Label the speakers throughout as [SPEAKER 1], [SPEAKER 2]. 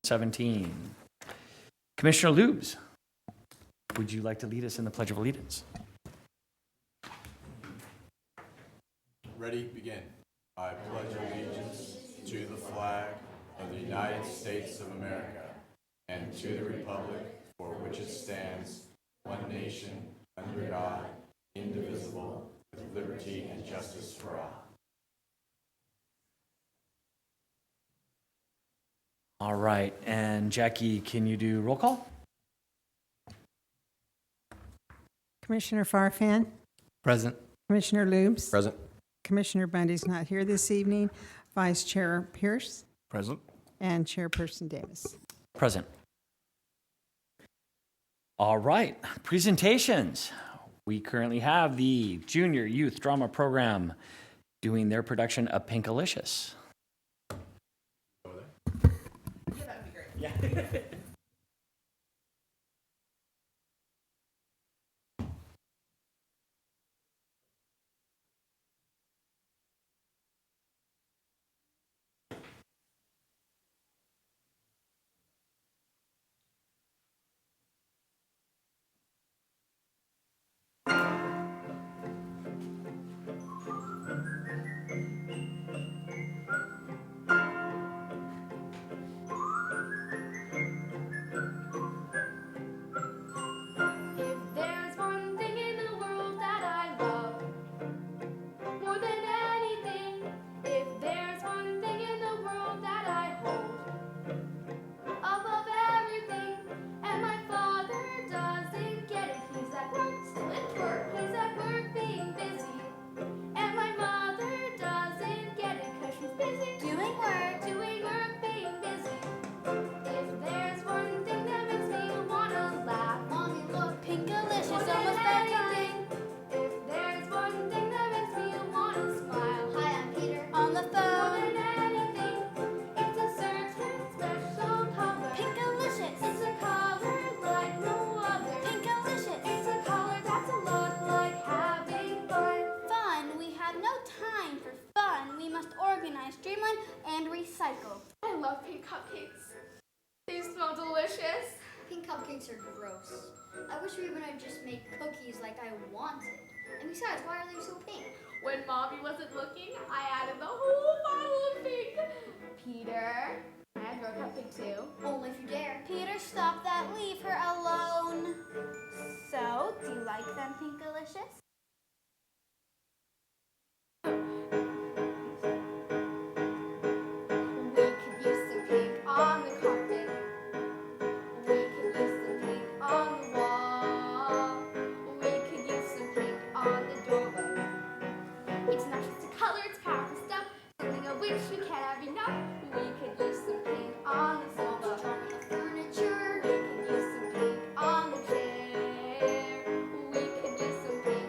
[SPEAKER 1] 17. Commissioner Lubes, would you like to lead us in the Pledge of Allegiance?
[SPEAKER 2] Ready, begin. I pledge allegiance to the flag of the United States of America and to the republic for which it stands, one nation, under God, indivisible, with liberty and justice for all.
[SPEAKER 1] All right, and Jackie, can you do roll call?
[SPEAKER 3] Commissioner Farfan,
[SPEAKER 4] Present.
[SPEAKER 3] Commissioner Lubes,
[SPEAKER 4] Present.
[SPEAKER 3] Commissioner Bundy's not here this evening, Vice Chair Pierce,
[SPEAKER 4] Present.
[SPEAKER 3] and Chairperson Davis.
[SPEAKER 1] Present. All right, presentations. We currently have the Junior Youth Drama Program doing their production of Pinkalicious.
[SPEAKER 5] Yeah, that'd be great.
[SPEAKER 1] Yeah.
[SPEAKER 6] If there's one thing in the world that I love more than anything, if there's one thing in the world that I hold above everything, and my father doesn't get it, he's at work, still at work, he's at work being busy, and my mother doesn't get it 'cause she's busy doing work, being busy. If there's one thing that makes me wanna laugh, Mommy, look, Pinkalicious, almost bedtime. If there's one thing that makes me wanna smile, hi, I'm Peter, on the phone. More than anything, it's a certain special color, Pinkalicious. It's a color like no other, Pinkalicious. It's a color that's a lot like having fun.
[SPEAKER 7] Fun. We have no time for fun. We must organize, streamline, and recycle.
[SPEAKER 6] I love pink cupcakes. They smell delicious.
[SPEAKER 8] Pink cupcakes are gross. I wish we would have just made cookies like I wanted. And besides, why are they so pink?
[SPEAKER 6] When Mommy wasn't looking, I added the whole bottle of pink. Peter, I have your cupcake too.
[SPEAKER 8] Only if you dare.
[SPEAKER 7] Peter, stop that. Leave her alone. So, do you like them, Pinkalicious?
[SPEAKER 6] We could use some pink on the carpet. We could use some pink on the wall. We could use some pink on the doorway. It's not just a color, it's powerful stuff. Something of which we can't have enough. We could use some pink on the sofa.
[SPEAKER 8] On the furniture.
[SPEAKER 6] We could use some pink on the chair. We could use some pink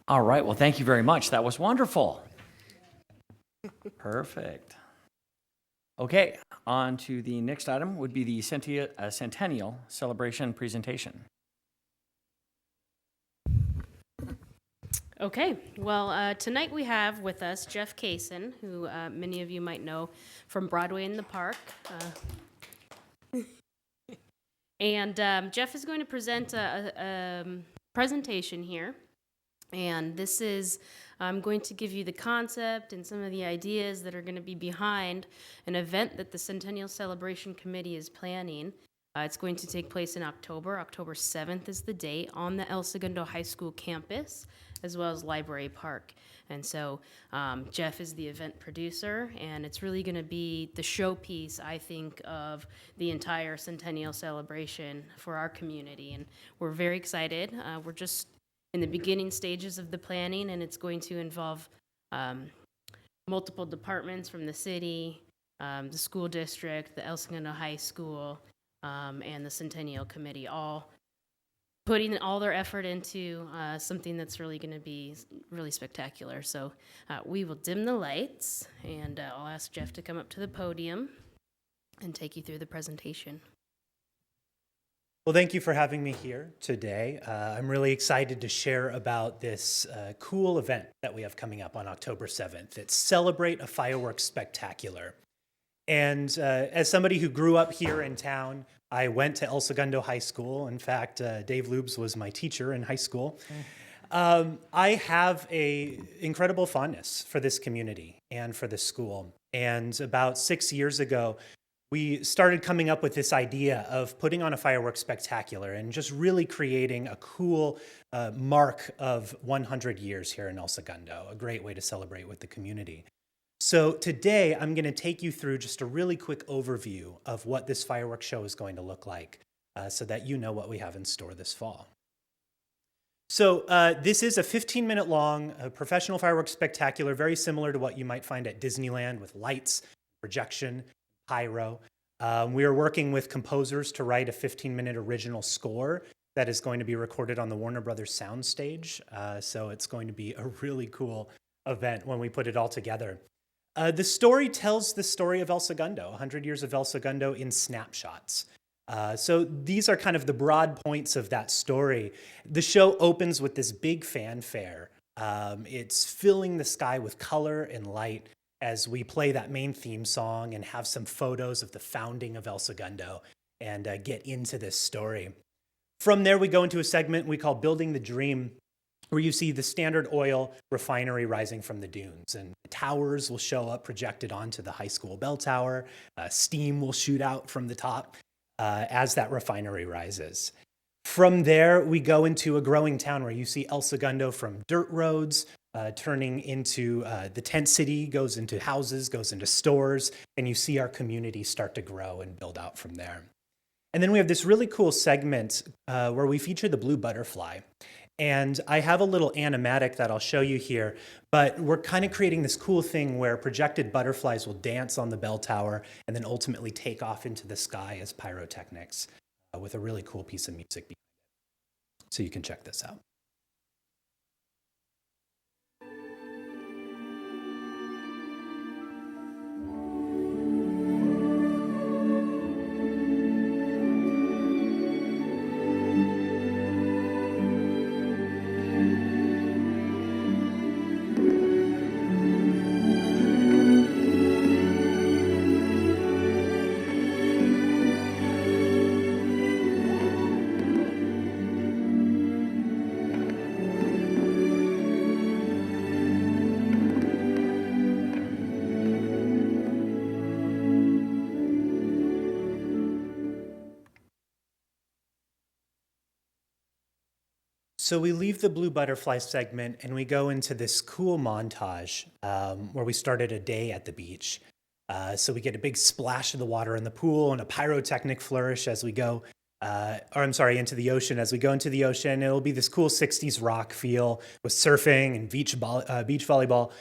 [SPEAKER 1] All right, well, thank you very much. That was wonderful. Perfect. Okay, on to the next item would be the Centennial Celebration presentation.
[SPEAKER 4] Okay, well, tonight we have with us Jeff Kaysen, who many of you might know from Broadway in the Park. And Jeff is going to present a presentation here. And this is, I'm going to give you the concept and some of the ideas that are going to be behind an event that the Centennial Celebration Committee is planning. It's going to take place in October. October 7th is the date on the El Segundo High School campus, as well as Library Park. And so Jeff is the event producer, and it's really going to be the showpiece, I think, of the entire Centennial celebration for our community. And we're very excited. We're just in the beginning stages of the planning, and it's going to involve multiple departments from the city, the school district, the El Segundo High School, and the Centennial Committee, all putting all their effort into something that's really going to be really spectacular. So we will dim the lights, and I'll ask Jeff to come up to the podium and take you through the presentation.
[SPEAKER 9] Well, thank you for having me here today. I'm really excited to share about this cool event that we have coming up on October 7th. It's Celebrate a Fireworks Spectacular. And as somebody who grew up here in town, I went to El Segundo High School. In fact, Dave Lubes was my teacher in high school. I have an incredible fondness for this community and for this school. And about 6 years ago, we started coming up with this idea of putting on a fireworks spectacular and just really creating a cool mark of 100 years here in El Segundo, a great way to celebrate with the community. So today, I'm going to take you through just a really quick overview of what this fireworks show is going to look like so that you know what we have in store this fall. So this is a 15-minute long professional fireworks spectacular, very similar to what you might find at Disneyland with lights, projection, pyro. We are working with composers to write a 15-minute original score that is going to be recorded on the Warner Brothers soundstage. So it's going to be a really cool event when we put it all together. The story tells the story of El Segundo, 100 years of El Segundo in snapshots. So these are kind of the broad points of that story. The show opens with this big fanfare. It's filling the sky with color and light as we play that main theme song and have some photos of the founding of El Segundo and get into this story. From there, we go into a segment we call Building the Dream, where you see the Standard Oil refinery rising from the dunes. And towers will show up projected onto the high school bell tower. Steam will shoot out from the top as that refinery rises. From there, we go into a growing town where you see El Segundo from dirt roads turning into the tent city, goes into houses, goes into stores, and you see our community start to grow and build out from there. And then we have this really cool segment where we feature the blue butterfly. And I have a little animatic that I'll show you here, but we're kind of creating this cool thing where projected butterflies will dance on the bell tower and then ultimately take off into the sky as pyrotechnics with a really cool piece of music behind it. So you can check this out. So we leave the blue butterfly segment and we go into this cool montage where we started a day at the beach. So we get a big splash of the water in the pool and a pyrotechnic flourish as we go, into the ocean. As we go into the ocean, it'll be this cool 60s rock feel with surfing and beach volleyball.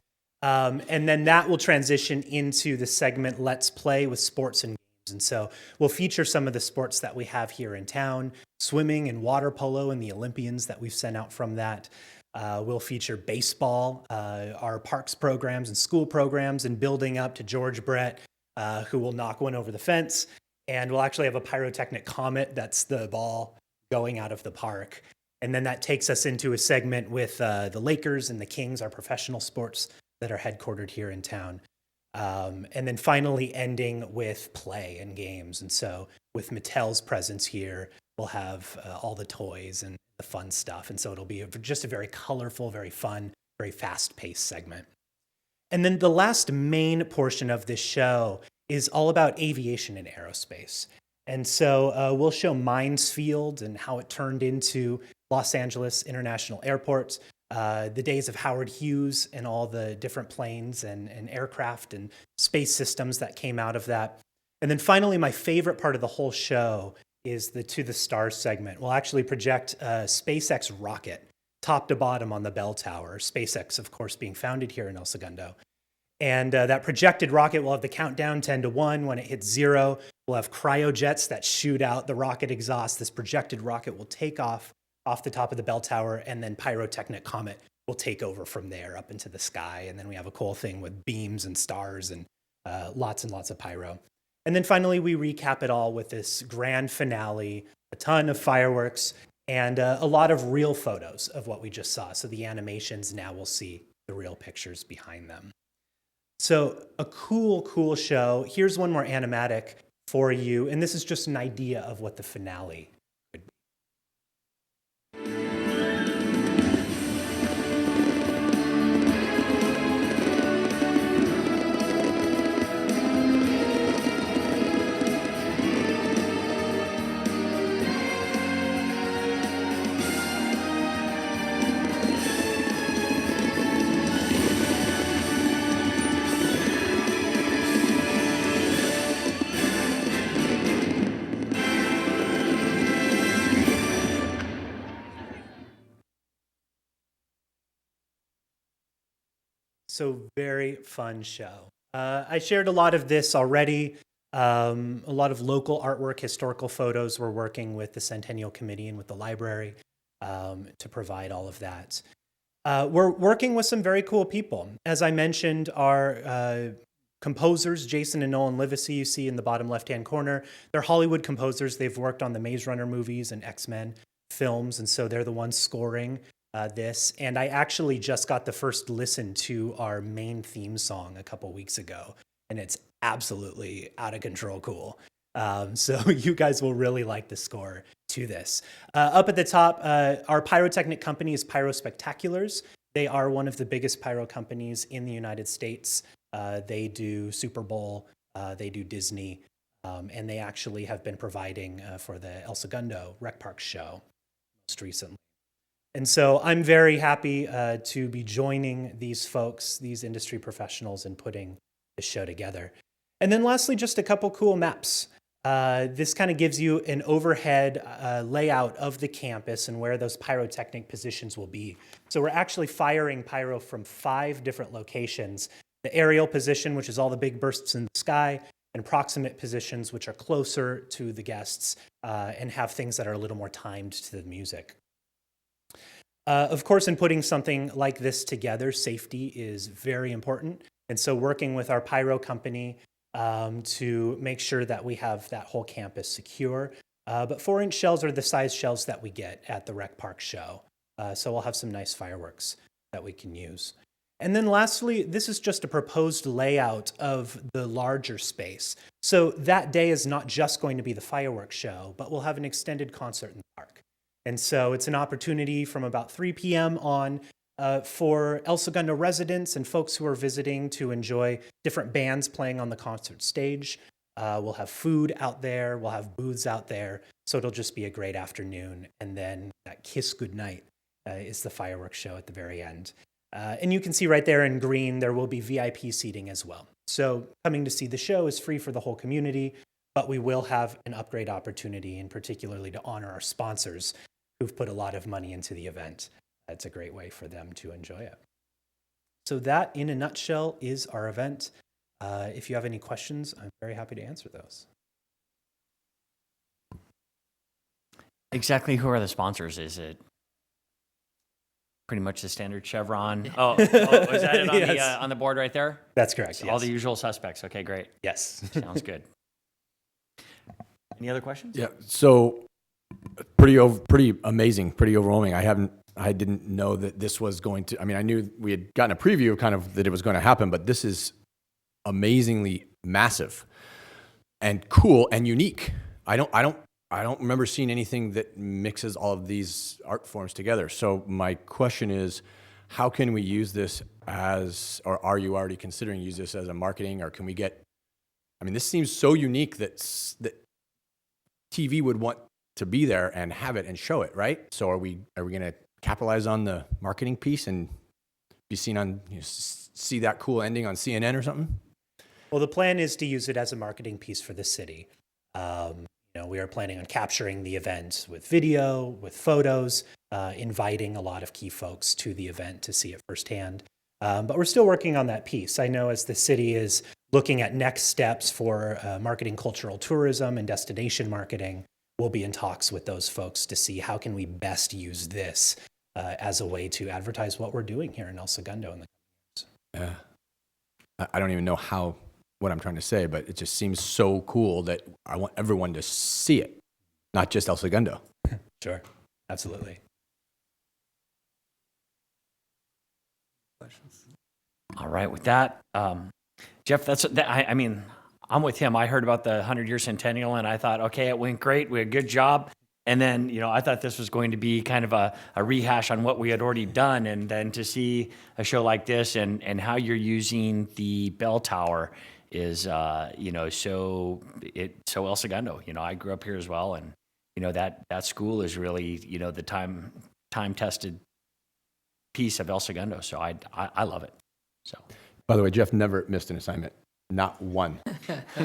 [SPEAKER 9] And then that will transition into the segment Let's Play with sports and games. And so we'll feature some of the sports that we have here in town, swimming and water polo and the Olympians that we've sent out from that. We'll feature baseball, our parks programs and school programs, and building up to George Brett, who will knock one over the fence. And we'll actually have a pyrotechnic comet, that's the ball going out of the park. And then that takes us into a segment with the Lakers and the Kings, our professional sports that are headquartered here in town. And then finally ending with play and games. And so with Mattel's presence here, we'll have all the toys and the fun stuff. And so it'll be just a very colorful, very fun, very fast-paced segment. And then the last main portion of this show is all about aviation and aerospace. And so we'll show Mines Field and how it turned into Los Angeles International Airport, the days of Howard Hughes and all the different planes and aircraft and space systems that came out of that. And then finally, my favorite part of the whole show is the To the Stars segment. We'll actually project a SpaceX rocket, top to bottom on the bell tower. SpaceX, of course, being founded here in El Segundo. And that projected rocket will have the countdown 10 to 1. When it hits 0, we'll have cryojets that shoot out the rocket exhaust. This projected rocket will take off the top of the bell tower, and then pyrotechnic comet will take over from there up into the sky. And then we have a cool thing with beams and stars and lots of pyro. And then finally, we recap it all with this grand finale, a ton of fireworks, and a lot of real photos of what we just saw. So the animations, now we'll see the real pictures behind them. So a cool show. Here's one more animatic for you, and this is just an idea of what the finale could be. So very fun show. I shared a lot of this already. A lot of local artwork, historical photos. We're working with the Centennial Committee and with the library to provide all of that. We're working with some very cool people. As I mentioned, our composers, Jason and Nolan Livesey, you see in the bottom left-hand corner. They're Hollywood composers. They've worked on the Maze Runner movies and X-Men films, and so they're the ones scoring this. And I actually just got the first listen to our main theme song a couple weeks ago, and it's absolutely out of control cool. So you guys will really like the score to this. Up at the top, our pyrotechnic company is Pyro Spectaculars. They are one of the biggest pyro companies in the United States. They do Super Bowl, they do Disney, and they actually have been providing for the El Segundo Rec Park show most recently. And so I'm very happy to be joining these folks, these industry professionals, in putting this show together. And then lastly, just a couple cool maps. This kind of gives you an overhead layout of the campus and where those pyrotechnic positions will be. So we're actually firing pyro from 5 different locations. The aerial position, which is all the big bursts in the sky, and proximate positions, which are closer to the guests and have things that are a little more timed to the music. Of course, in putting something like this together, safety is very important. And so working with our pyro company to make sure that we have that whole campus secure. But 4-inch shells are the size shells that we get at the Rec Park show. So we'll have some nice fireworks that we can use. And then lastly, this is just a proposed layout of the larger space. So that day is not just going to be the fireworks show, but we'll have an extended concert in the park. And so it's an opportunity from about 3 p.m. on for El Segundo residents and folks who are visiting to enjoy different bands playing on the concert stage. We'll have food out there. We'll have booths out there. So it'll just be a great afternoon. And then that kiss goodnight is the fireworks show at the very end. And you can see right there in green, there will be VIP seating as well. So coming to see the show is free for the whole community, but we will have an upgrade opportunity, and particularly to honor our sponsors who've put a lot of money into the event. It's a great way for them to enjoy it. So that, in a nutshell, is our event. If you have any questions, I'm very happy to answer those.
[SPEAKER 1] Exactly who are the sponsors? Is it Pretty much the standard chevron. Oh, is that it on,
[SPEAKER 9] Yes.
[SPEAKER 1] on the board right there?
[SPEAKER 9] That's correct.
[SPEAKER 1] All
[SPEAKER 9] Yes.
[SPEAKER 1] the usual suspects. Okay, great.
[SPEAKER 9] Yes.
[SPEAKER 1] Sounds good. Any other questions?
[SPEAKER 10] Yeah. So pretty amazing, pretty overwhelming. I didn't know that this was going to. I mean, I knew we had gotten a preview, kind of that it was going to happen, but this is amazingly massive and cool and unique. I don't remember seeing anything that mixes all of these art forms together. So my question is, how can we use this as, or are you already considering use this as a marketing, or can we get? I mean, this seems so unique that TV would want to be there and have it and show it, right? So are we going to capitalize on the marketing piece and be seen on, see that cool ending on CNN or something?
[SPEAKER 9] Well, the plan is to use it as a marketing piece for the city. We are planning on capturing the event with video, with photos, inviting a lot of key folks to the event to see it firsthand. But we're still working on that piece. I know as the city is looking at next steps for marketing cultural tourism and destination marketing, we'll be in talks with those folks to see how can we best use this as a way to advertise what we're doing here in El Segundo in the coming years.
[SPEAKER 10] Yeah. I don't even know what I'm trying to say, but it just seems so cool that I want everyone to see it, not just El Segundo.
[SPEAKER 9] Sure, absolutely.
[SPEAKER 1] All right, with that, Jeff, I mean, I'm with him. I heard about the 100-year centennial, and I thought, okay, it went great. We had a good job. And then, I thought this was going to be kind of a rehash on what we had already done. And then to see a show like this and how you're using the bell tower is, so El Segundo. I grew up here as well. And, that school is really, the time-tested piece of El Segundo. So I love it. So,
[SPEAKER 10] By the way, Jeff never missed an assignment. Not one.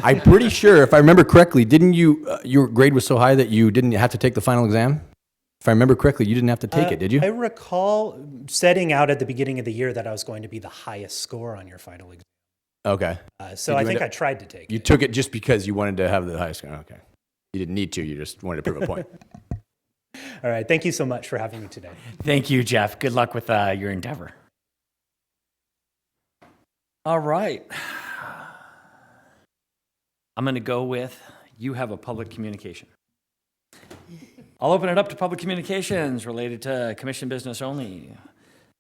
[SPEAKER 10] I'm pretty sure, if I remember correctly, didn't you, your grade was so high that you didn't have to take the final exam? If I remember correctly, you didn't have to take it, did you?
[SPEAKER 9] I recall setting out at the beginning of the year that I was going to be the highest score on your final exam.
[SPEAKER 10] Okay.
[SPEAKER 9] So I think I tried to take
[SPEAKER 10] You
[SPEAKER 9] it.
[SPEAKER 10] took it just because you wanted to have the highest score. Okay. You didn't need to. You just wanted to prove a point.
[SPEAKER 9] All right. Thank you so much for having me today.
[SPEAKER 1] thank you, Jeff. Good luck with your endeavor. All right. I'm going to go with you have a public communication. I'll open it up to public communications related to commission business only.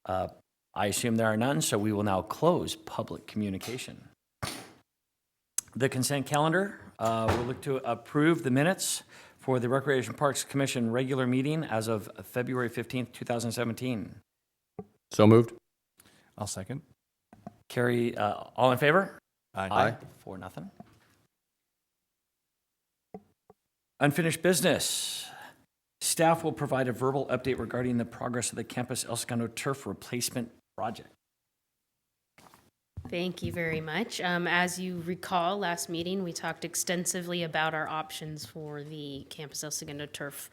[SPEAKER 1] I assume there are none, so we will now close public communication. The consent calendar, we'll look to approve the minutes for the Recreation Parks Commission regular meeting as of February 15th, 2017.
[SPEAKER 10] So moved.
[SPEAKER 2] I'll second.
[SPEAKER 1] Carrie, all in favor?
[SPEAKER 2] Aye.
[SPEAKER 1] 4-0. Unfinished business. Staff will provide a verbal update regarding the progress of the Campus El Segundo turf replacement project.
[SPEAKER 4] Thank you very much. As you recall, last meeting, we talked extensively about our options for the Campus El Segundo turf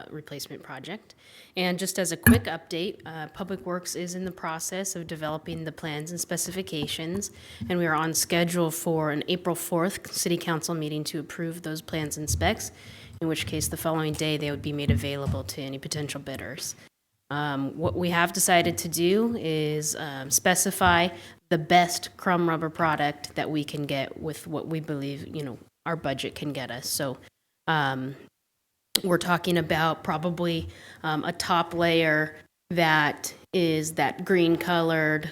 [SPEAKER 4] replacement project. And just as a quick update, Public Works is in the process of developing the plans and specifications, and we are on schedule for an April 4th City Council meeting to approve those plans and specs, in which case the following day they would be made available to any potential bidders. What we have decided to do is specify the best crumb rubber product that we can get with what we believe, our budget can get us. So we're talking about probably a top layer that is that green colored,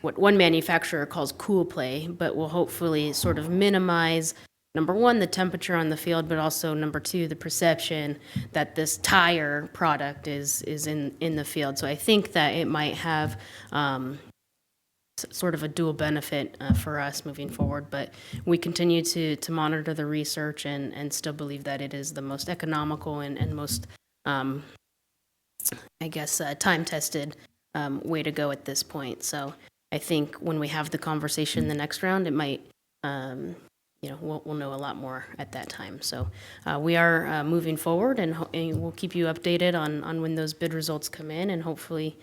[SPEAKER 4] what one manufacturer calls cool play, but will hopefully sort of minimize, number one, the temperature on the field, but also number two, the perception that this tire product is in the field. So I think that it might have sort of a dual benefit for us moving forward, but we continue to monitor the research and still believe that it is the most economical and most, time-tested way to go at this point. So I think when we have the conversation the next round, it might, we'll know a lot more at that time. So we are moving forward, and we'll keep you updated on when those bid results come in, and hopefully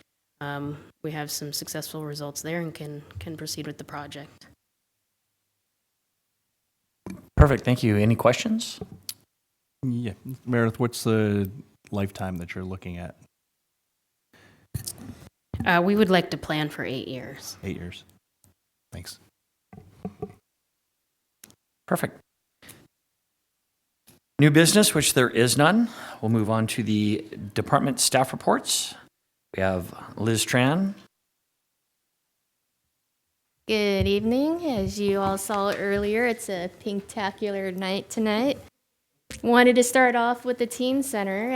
[SPEAKER 4] we have some successful results there and can proceed with the project.
[SPEAKER 1] Perfect, thank you. Any questions?
[SPEAKER 11] Yeah, Meredith, what's the lifetime that you're looking at?
[SPEAKER 4] We would like to plan for 8 years.
[SPEAKER 11] 8 years. Thanks.
[SPEAKER 1] Perfect. New business, which there is none. We'll move on to the department staff reports. We have Liz Tran.
[SPEAKER 12] Good evening. As you all saw earlier, it's a pinktacular night tonight. Wanted to start off with the Teen Center.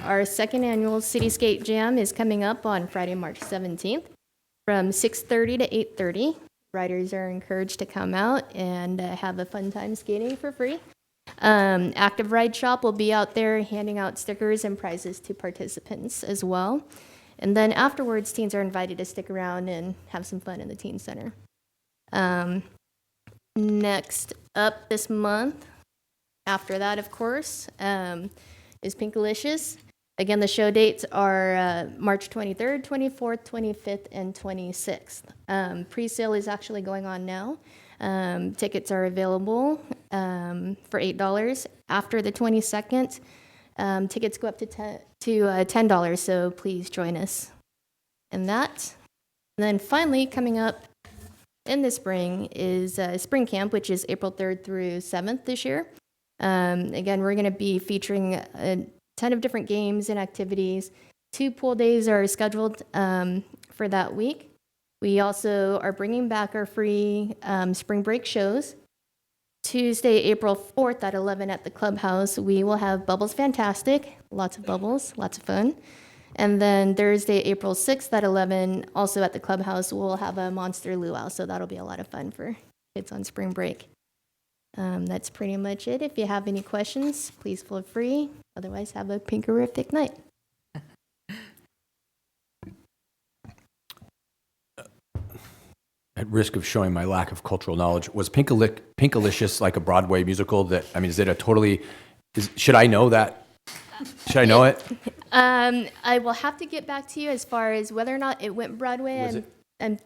[SPEAKER 12] Our second annual Cityscape Jam is coming up on Friday, March 17th from 6:30 to 8:30. Riders are encouraged to come out and have a fun time skating for free. Active Ride Shop will be out there handing out stickers and prizes to participants as well. And then afterwards, teens are invited to stick around and have some fun in the Teen Center. Next up this month, after that, of course, is Pinkalicious. Again, the show dates are March 23rd, 24th, 25th, and 26th. Pre-sale is actually going on now. Tickets are available for $8. After the 22nd, tickets go up to $10, so please join us in that. And then finally, coming up in the spring is Spring Camp, which is April 3rd through 7th this year. Again, we're going to be featuring a ton of different games and activities. 2 pool days are scheduled for that week. We also are bringing back our free spring break shows. Tuesday, April 4th at 11 at the clubhouse, we will have Bubbles Fantastic, lots of bubbles, lots of fun. And then Thursday, April 6th at 11, also at the clubhouse, we'll have a Monster Luau, so that'll be a lot of fun for kids on spring break. That's pretty much it. If you have any questions, please feel free. Otherwise, have a pinkerific night.
[SPEAKER 10] At risk of showing my lack of cultural knowledge, was Pinkalicious like a Broadway musical that, I mean, is it a totally, should I know that? Should I know it?
[SPEAKER 12] I will have to get back to you as far as whether or not it went Broadway.
[SPEAKER 10] Was it?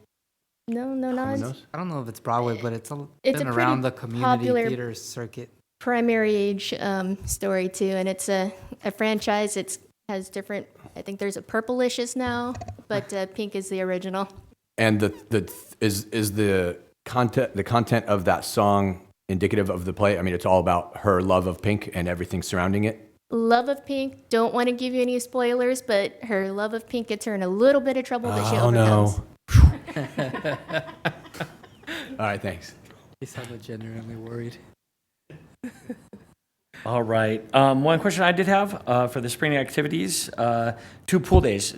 [SPEAKER 12] No nods.
[SPEAKER 13] I don't know if it's Broadway, but it's
[SPEAKER 12] It's
[SPEAKER 13] been
[SPEAKER 12] a
[SPEAKER 13] around the
[SPEAKER 12] pretty
[SPEAKER 13] community
[SPEAKER 12] popular
[SPEAKER 13] theater circuit.
[SPEAKER 12] primary age story too, and it's a franchise. It has different. I think there's a Purplicious now, but Pink is the original.
[SPEAKER 10] And is the content of that song indicative of the play? I mean, it's all about her love of pink and everything surrounding it.
[SPEAKER 12] Love of Pink. Don't want to give you any spoilers, but her love of Pink gets her in a little bit of trouble that she overcomes.
[SPEAKER 10] No. All right, thanks.
[SPEAKER 13] You sounded genuinely worried.
[SPEAKER 1] All right. One question I did have for the spring activities, 2 pool days.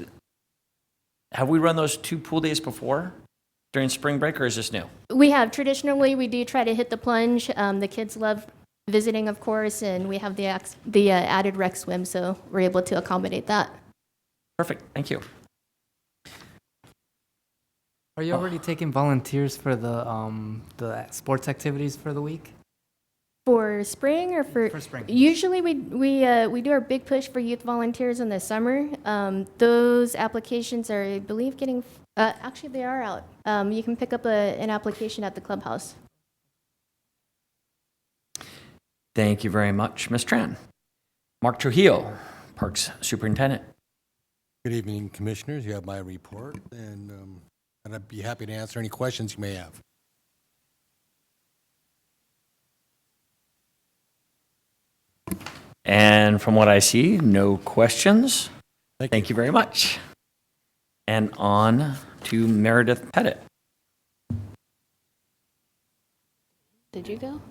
[SPEAKER 1] Have we run those 2 pool days before during spring break, or is this new?
[SPEAKER 12] We have traditionally we do try to hit the plunge. The kids love visiting, of course, and we have the added rec swim, so we're able to accommodate that.
[SPEAKER 1] Perfect. Thank you.
[SPEAKER 13] Are you already taking volunteers for the sports activities for the week?
[SPEAKER 12] For spring or for
[SPEAKER 13] spring.
[SPEAKER 12] Usually we do our big push for youth volunteers in the summer. Those applications are, I believe, getting actually they are out. You can pick up an application at the clubhouse.
[SPEAKER 1] Thank you very much, Ms. Tran. Mark Trujillo, Parks Superintendent.
[SPEAKER 14] Good evening, Commissioners. You have my report, and I'd be happy to answer any questions you may have.
[SPEAKER 1] And from what I see, no questions. Thank you very much. And on to Meredith Pettit.
[SPEAKER 12] Did you go?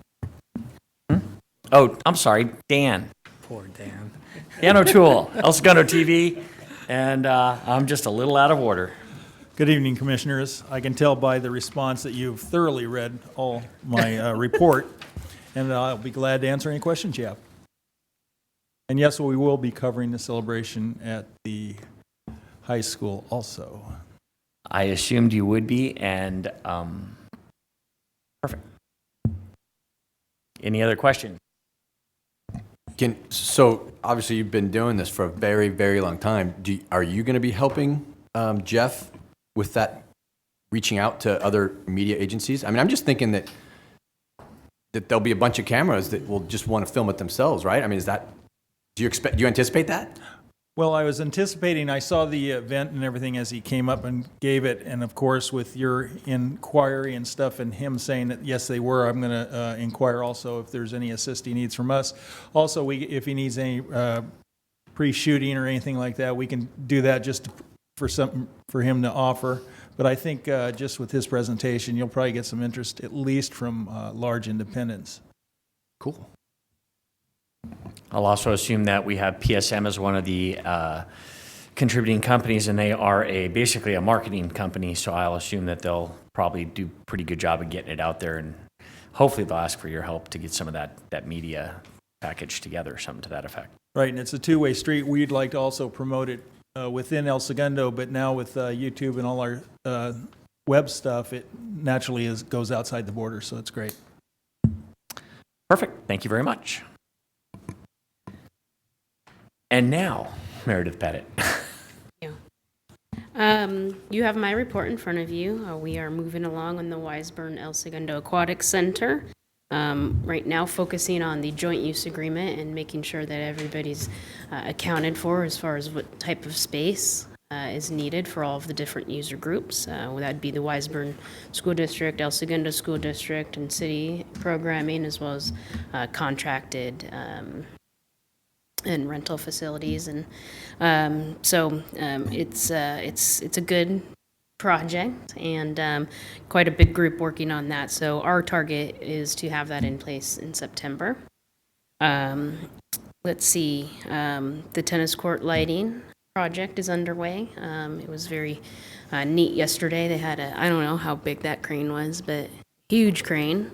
[SPEAKER 1] Oh, I'm sorry, Dan.
[SPEAKER 13] Poor Dan.
[SPEAKER 1] Dan O'Toole, El Segundo TV, and I'm just a little out of order.
[SPEAKER 11] Good evening, Commissioners. I can tell by the response that you've thoroughly read all my report, and I'll be glad to answer any questions you have. And yes, we will be covering the celebration at the high school also.
[SPEAKER 1] I assumed you would be, and perfect. Any other questions?
[SPEAKER 10] So obviously you've been doing this for a very, very long time. Are you going to be helping Jeff with that, reaching out to other media agencies? I mean, I'm just thinking that there'll be a bunch of cameras that will just want to film it themselves, right? I mean, do you anticipate that?
[SPEAKER 11] Well, I was anticipating, I saw the event and everything as he came up and gave it, and of course, with your inquiry and stuff, and him saying that, yes, they were, I'm going to inquire also if there's any assist he needs from us. Also, if he needs any pre-shooting or anything like that, we can do that just for something for him to offer. But I think just with his presentation, you'll probably get some interest, at least from large independents.
[SPEAKER 10] Cool.
[SPEAKER 1] I'll also assume that we have PSM as one of the contributing companies, and they are basically a marketing company, so I'll assume that they'll probably do a pretty good job of getting it out there, and hopefully they'll ask for your help to get some of that media package together, something to that effect.
[SPEAKER 11] Right, and it's a two-way street. We'd like to also promote it within El Segundo, but now with YouTube and all our web stuff, it naturally goes outside the border, so it's great.
[SPEAKER 1] Perfect. Thank you very much. And now, Meredith Pettit.
[SPEAKER 4] You have my report in front of you. We are moving along on the Wiseburn El Segundo Aquatic Center. Right now, focusing on the joint use agreement and making sure that everybody's accounted for as far as what type of space is needed for all of the different user groups. That'd be the Wiseburn School District, El Segundo School District, and city programming, as well as contracted and rental facilities, and it's a good project, and quite a big group working on that. So our target is to have that in place in September. Let's see, the tennis court lighting project is underway. It was very neat yesterday. They had I don't know how big that crane was, but huge crane,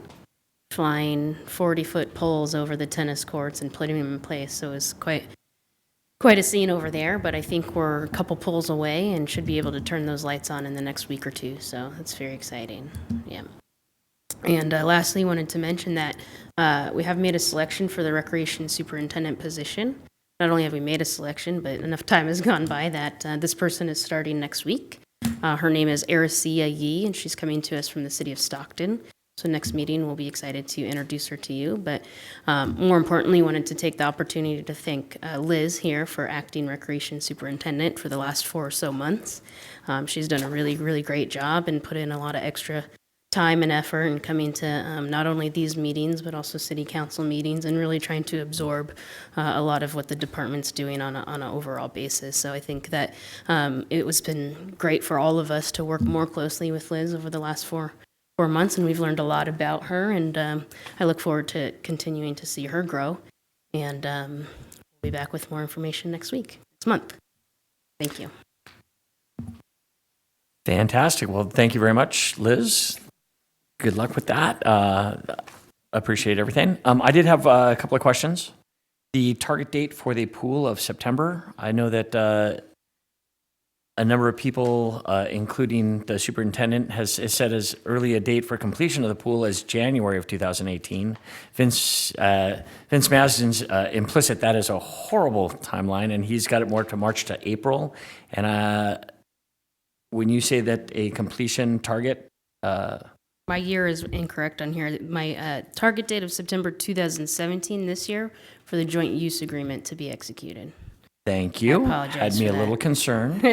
[SPEAKER 4] flying 40-foot poles over the tennis courts and putting them in place. So it was quite a scene over there, but I think we're a couple poles away and should be able to turn those lights on in the next week or two. So that's very exciting. Yeah. And lastly, wanted to mention that we have made a selection for the recreation superintendent position. Not only have we made a selection, but enough time has gone by that this person is starting next week. Her name is Aricia Yee, and she's coming to us from the city of Stockton. So next meeting, we'll be excited to introduce her to you. But more importantly, wanted to take the opportunity to thank Liz here for acting recreation superintendent for the last 4 or so months. She's done a really, really great job and put in a lot of extra time and effort in coming to not only these meetings, but also city council meetings, and really trying to absorb a lot of what the department's doing on an overall basis. So I think that it was been great for all of us to work more closely with Liz over the last 4 months, and we've learned a lot about her, and I look forward to continuing to see her grow, and we'll be back with more information next month. Thank you.
[SPEAKER 1] Fantastic. Well, thank you very much, Liz. Good luck with that. Appreciate everything. I did have a couple of questions. The target date for the pool of September, I know that a number of people, including the superintendent, has set as early a date for completion of the pool as January of 2018. Vince Masden's implicit that is a horrible timeline, and he's got it more to March to April. And when you say that a completion target,
[SPEAKER 4] My year is incorrect on here. My target date of September 2017 this year for the joint use agreement to be executed.
[SPEAKER 1] thank you.
[SPEAKER 4] I apologize
[SPEAKER 1] Had me
[SPEAKER 4] for
[SPEAKER 1] a
[SPEAKER 4] that.
[SPEAKER 1] little concerned.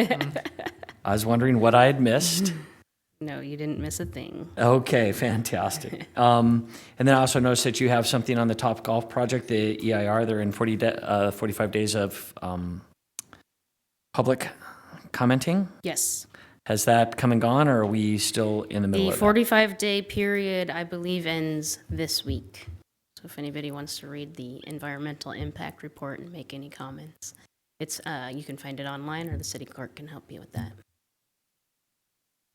[SPEAKER 1] I was wondering what I had missed.
[SPEAKER 4] No, you didn't miss a thing.
[SPEAKER 1] Okay, fantastic. And then I also noticed that you have something on the Top Golf project, the EIR. They're in 45 days of public commenting.
[SPEAKER 4] Yes.
[SPEAKER 1] Has that come and gone, or are we still in the middle
[SPEAKER 4] The
[SPEAKER 1] of that?
[SPEAKER 4] 45-day period, I believe, ends this week. So if anybody wants to read the environmental impact report and make any comments, it's you can find it online, or the city clerk can help you with that.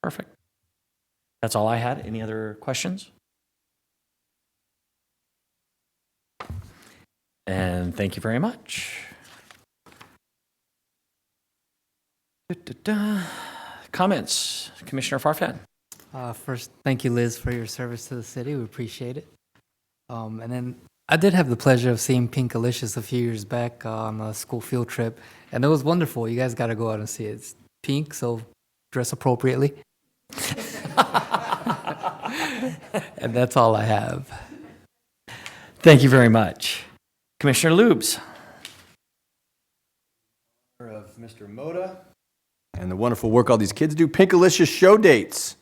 [SPEAKER 1] Perfect. That's all I had. Any other questions? And thank you very much. Comments, Commissioner Farfan?
[SPEAKER 13] First, thank you, Liz, for your service to the city. We appreciate it. And then I did have the pleasure of seeing Pink Alicious a few years back on a school field trip, and it was wonderful. You guys got to go out and see it. It's pink, so dress appropriately. And that's all I have.
[SPEAKER 1] Thank you very much. Commissioner Lubes?
[SPEAKER 11] All
[SPEAKER 10] Mr. Moda and the wonderful work all these kids do. Pinkalicious show dates.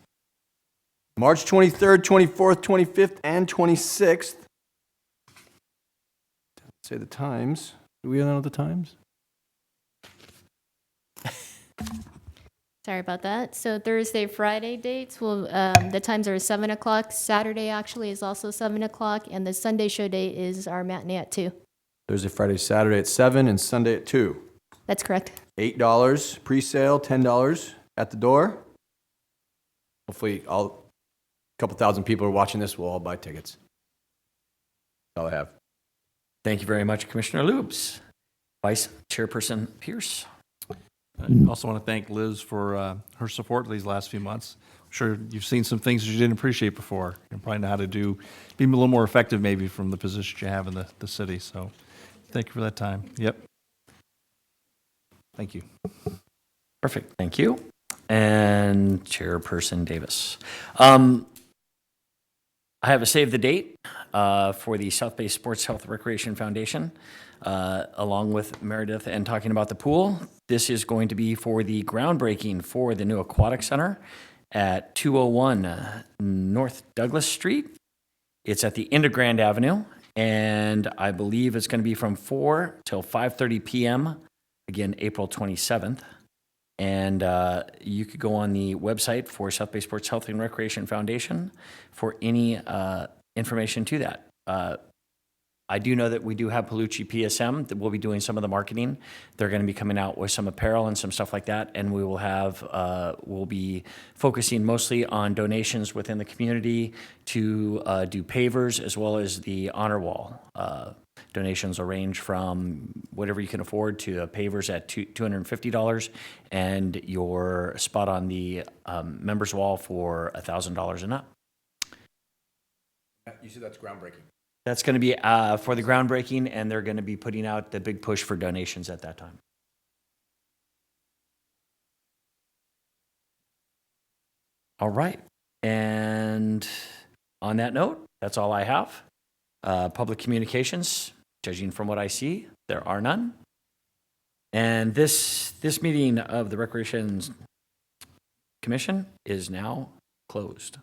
[SPEAKER 10] March 23rd, 24th, 25th, and 26th. Say the times. Do we know the times?
[SPEAKER 12] Sorry about that. So Thursday, Friday dates will, the times are 7 o'clock. Saturday actually is also 7 o'clock, and the Sunday show date is our matinee at 2.
[SPEAKER 10] Thursday, Friday, Saturday at 7 and Sunday at 2.
[SPEAKER 12] That's correct.
[SPEAKER 10] $8 pre-sale, $10 at the door. Hopefully a couple thousand people are watching this will all buy tickets. That's all I have.
[SPEAKER 1] Thank you very much, Commissioner Lubes. Vice Chairperson Pierce.
[SPEAKER 15] I also want to thank Liz for her support these last few months. I'm sure you've seen some things that you didn't appreciate before. You probably know how to be a little more effective maybe from the position you have in the city. So thank you for that time. Yep. Thank you.
[SPEAKER 1] Perfect, thank you. And Chairperson Davis. I have a save the date for the South Bay Sports Health Recreation Foundation, along with Meredith and talking about the pool. This is going to be for the groundbreaking for the new Aquatic Center at 201 North Douglas Street. It's at the end of Grand Avenue, and I believe it's going to be from 4 till 5:30 p.m., again, April 27th. And you could go on the website for South Bay Sports Health and Recreation Foundation for any information to that. I do know that we do have Palucci PSM that will be doing some of the marketing. They're going to be coming out with some apparel and some stuff like that, and we will have we'll be focusing mostly on donations within the community to do pavers as well as the honor wall. Donations will range from whatever you can afford to pavers at $250 and your spot on the members wall for $1,000 and up.
[SPEAKER 10] You said that's groundbreaking.
[SPEAKER 1] That's going to be for the groundbreaking, and they're going to be putting out the big push for donations at that time. All right. And on that note, that's all I have. Public communications, judging from what I see, there are none. And this meeting of the Recreation Commission is now closed.